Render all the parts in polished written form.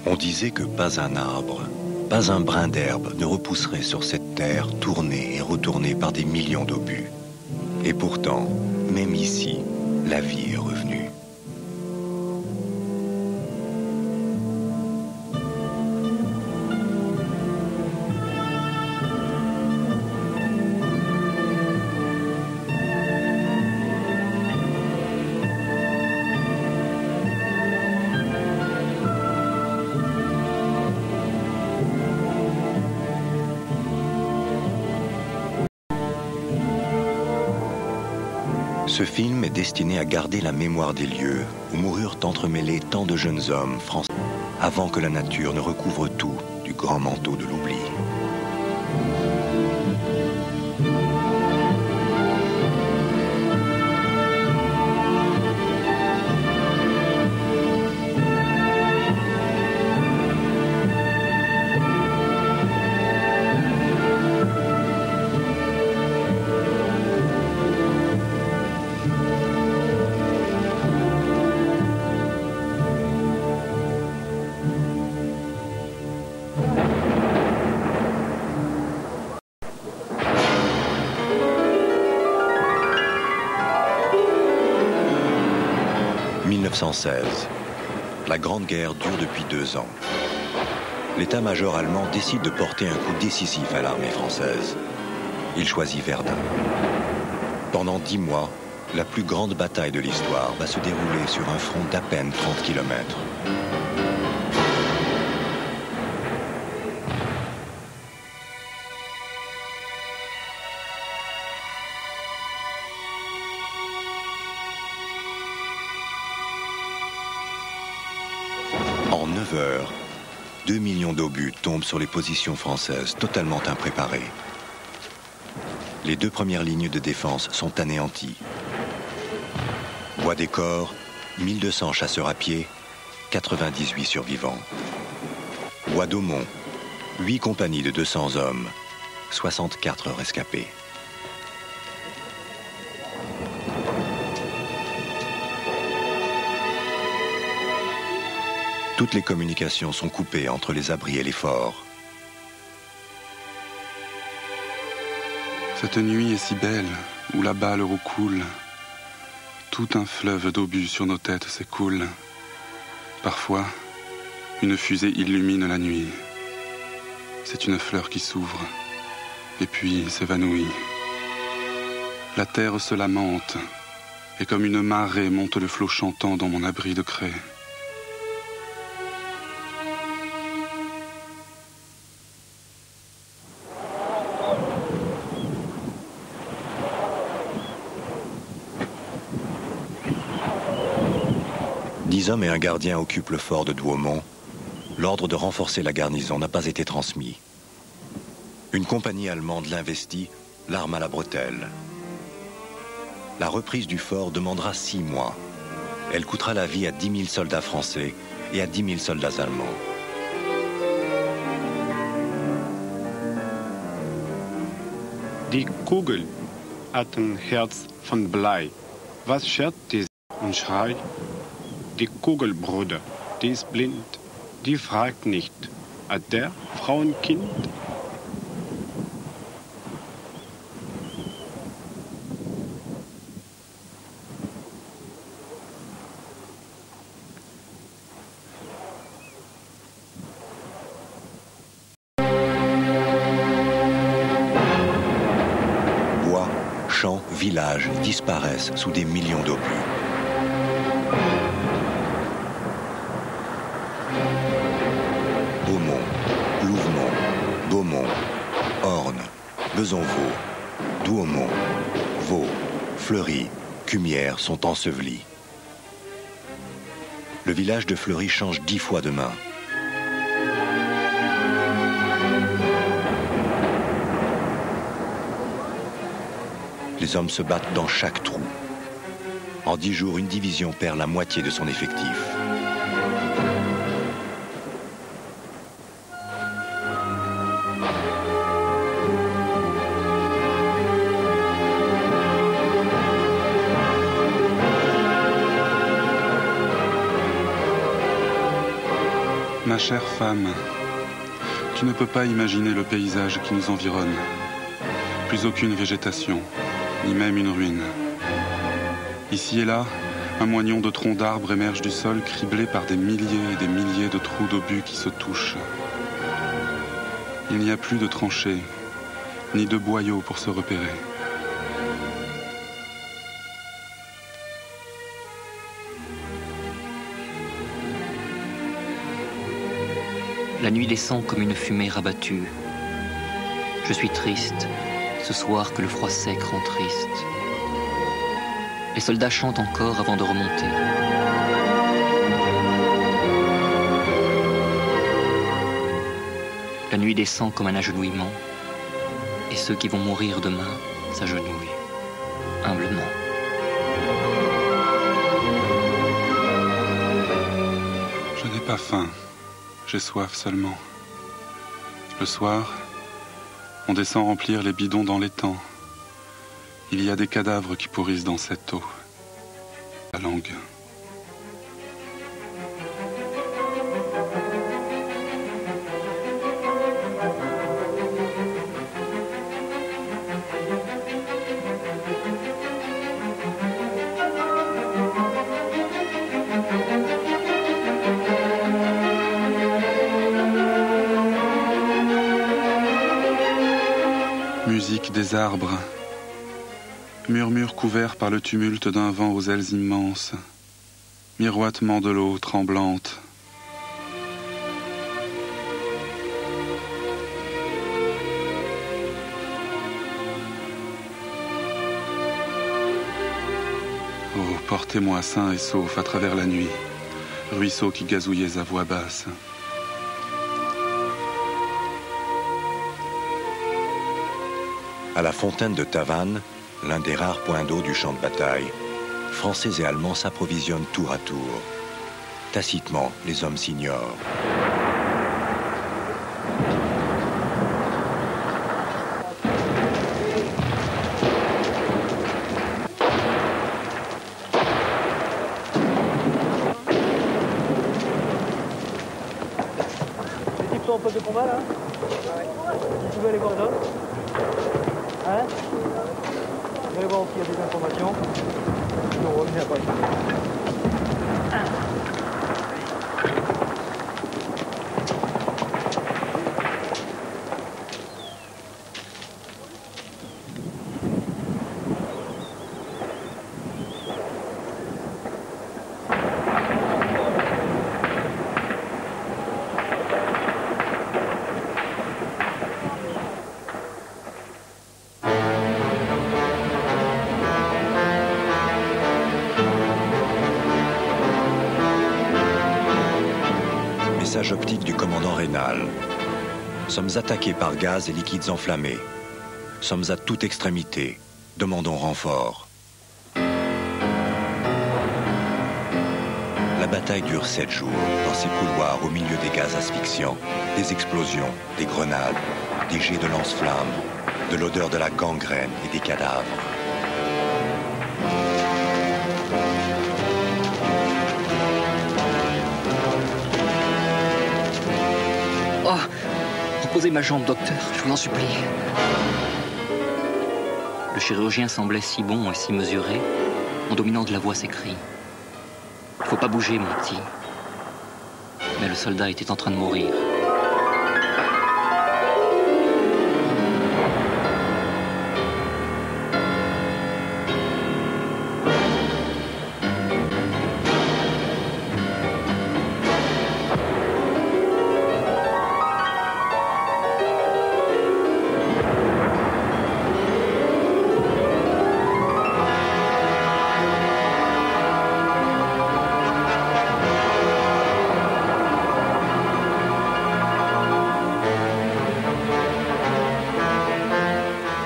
On disait que pas un arbre, pas un brin d'herbe ne repousserait sur cette terre tournée et retournée par des millions d'obus. Et pourtant, même ici, la vie est revenue. Ce film est destiné à garder la mémoire des lieux où moururent entremêlés tant de jeunes hommes français avant que la nature ne recouvre tout du grand manteau de l'oubli. La Grande Guerre dure depuis 2 ans. L'état-major allemand décide de porter un coup décisif à l'armée française. Il choisit Verdun. Pendant 10 mois, la plus grande bataille de l'histoire va se dérouler sur un front d'à peine 30 kilomètres. En 9 heures, 2 millions d'obus tombent sur les positions françaises totalement impréparées. Les 2 premières lignes de défense sont anéanties. Bois des Corps, 1200 chasseurs à pied, 98 survivants. Bois d'Aumont, 8 compagnies de 200 hommes, 64 rescapés. Toutes les communications sont coupées entre les abris et les forts. Cette nuit est si belle, où la balle roucoule. Tout un fleuve d'obus sur nos têtes s'écoule. Parfois, une fusée illumine la nuit. C'est une fleur qui s'ouvre, et puis s'évanouit. La terre se lamente, et comme une marée monte le flot chantant dans mon abri de craie. Hommes et un gardien occupent le fort de Douaumont. L'ordre de renforcer la garnison n'a pas été transmis. Une compagnie allemande l'investit, l'arme à la bretelle. La reprise du fort demandera 6 mois. Elle coûtera la vie à 10 000 soldats français et à 10 000 soldats allemands. Die Kugel hat ein Herz von Blei. Was schert die und schreit? Die Kugel, Bruder, die ist blind, die fragt nicht. Hat der Frauenkind? Bois, champs, villages disparaissent sous des millions d'obus. Besanvaux, Douaumont, Vaux, Fleury, Cumières sont ensevelis. Le village de Fleury change 10 fois de main. Les hommes se battent dans chaque trou. En 10 jours, une division perd la moitié de son effectif. Ma chère femme, tu ne peux pas imaginer le paysage qui nous environne. Plus aucune végétation, ni même une ruine. Ici et là, un moignon de troncs d'arbres émerge du sol, criblé par des milliers et des milliers de trous d'obus qui se touchent. Il n'y a plus de tranchées, ni de boyaux pour se repérer. La nuit descend comme une fumée rabattue. Je suis triste, ce soir que le froid sec rend triste. Les soldats chantent encore avant de remonter. La nuit descend comme un agenouillement, et ceux qui vont mourir demain s'agenouillent, humblement. Je n'ai pas faim. J'ai soif seulement. Le soir, on descend remplir les bidons dans l'étang. Il y a des cadavres qui pourrissent dans cette eau. La langue. Musique des arbres, murmure couvert par le tumulte d'un vent aux ailes immenses, miroitement de l'eau tremblante. Oh, portez-moi sain et sauf à travers la nuit, ruisseau qui gazouillait à voix basse. À la fontaine de Tavannes, l'un des rares points d'eau du champ de bataille, Français et Allemands s'approvisionnent tour à tour. Tacitement, les hommes s'ignorent. Les types sont en poste de combat là. Vous pouvez aller voir les autres. Hein? Vous allez voir s'il y a des informations. Non, revenez après. Message optique du commandant Raynal. Sommes attaqués par gaz et liquides enflammés. Sommes à toute extrémité. Demandons renfort. La bataille dure 7 jours, dans ces couloirs au milieu des gaz asphyxiants, des explosions, des grenades, des jets de lance-flammes, de l'odeur de la gangrène et des cadavres. Oh, reposez ma jambe, docteur, je vous en supplie. Le chirurgien semblait si bon et si mesuré. En dominant de la voix s'écrie: « Il faut pas bouger, mon petit. » Mais le soldat était en train de mourir.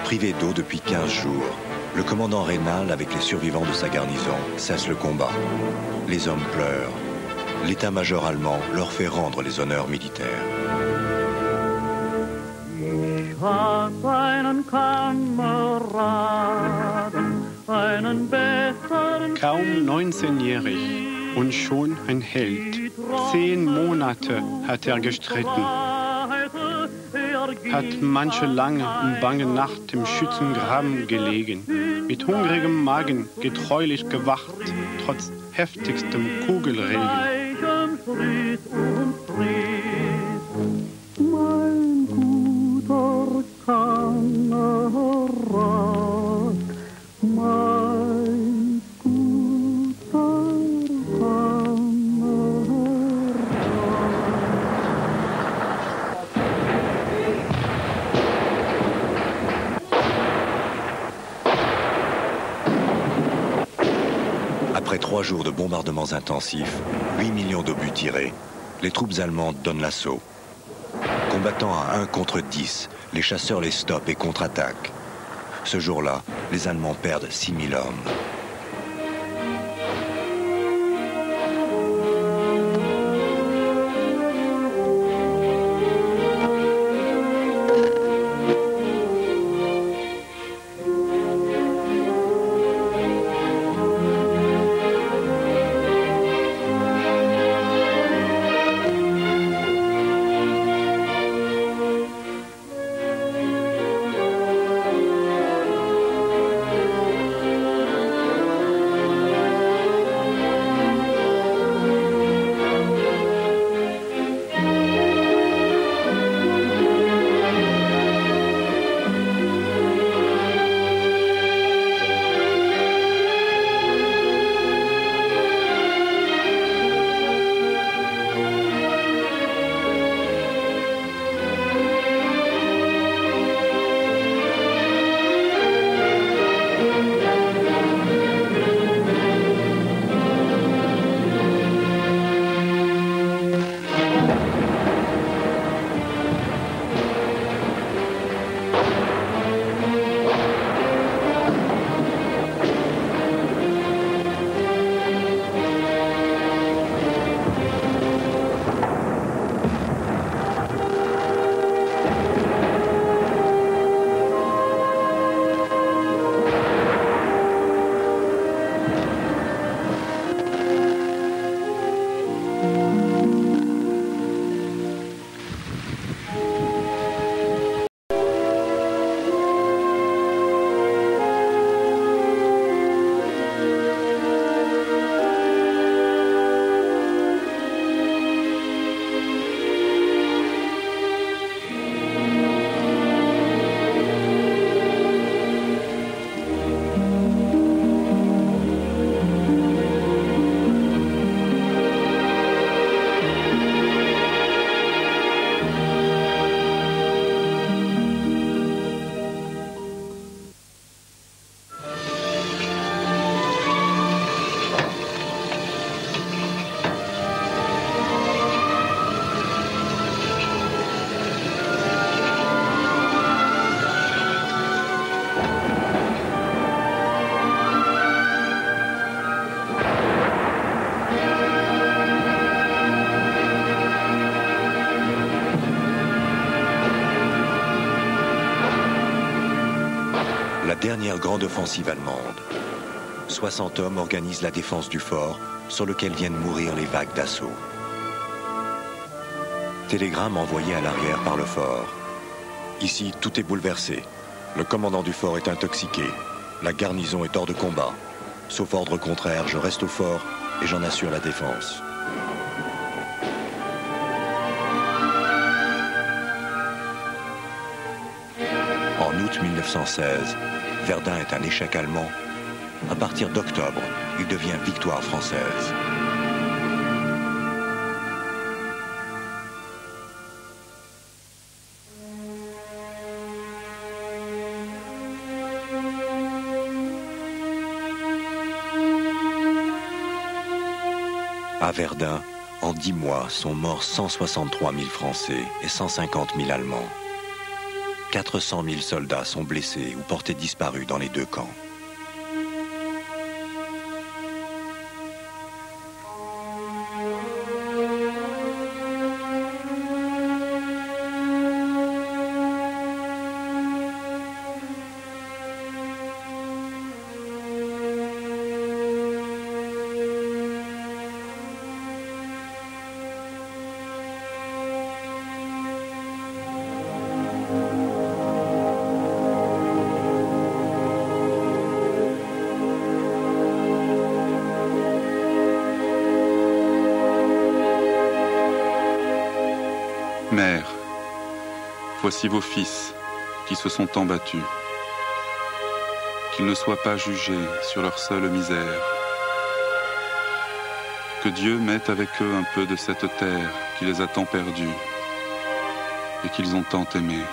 Privé d'eau depuis 15 jours, le commandant Raynal, avec les survivants de sa garnison, cesse le combat. Les hommes pleurent. L'état-major allemand leur fait rendre les honneurs militaires. Kaum 19-jährig und schon ein Held. 10 Monate hat er gestritten, hat manche lange und bange Nacht im Schützengraben gelegen, mit hungrigem Magen getreulich gewacht, trotz heftigstem Kugelregen. Mein guter Kamerad, mein guter Kamerad. Après 3 jours de bombardements intensifs, 8 millions d'obus tirés, les troupes allemandes donnent l'assaut. Combattant à 1 contre 10, les chasseurs les stoppent et contre-attaquent. Ce jour-là, les Allemands perdent 6 000 hommes. Dernière grande offensive allemande. 60 hommes organisent la défense du fort, sur lequel viennent mourir les vagues d'assaut. Télégramme envoyé à l'arrière par le fort. Ici, tout est bouleversé. Le commandant du fort est intoxiqué. La garnison est hors de combat. Sauf ordre contraire, je reste au fort et j'en assure la défense. En août 1916, Verdun est un échec allemand. À partir d'octobre, il devient victoire française. À Verdun, en 10 mois, sont morts 163 000 Français et 150 000 Allemands. 400 000 soldats sont blessés ou portés disparus dans les deux camps. Mère, voici vos fils qui se sont tant battus. Qu'ils ne soient pas jugés sur leur seule misère. Que Dieu mette avec eux un peu de cette terre qui les a tant perdus et qu'ils ont tant aimés.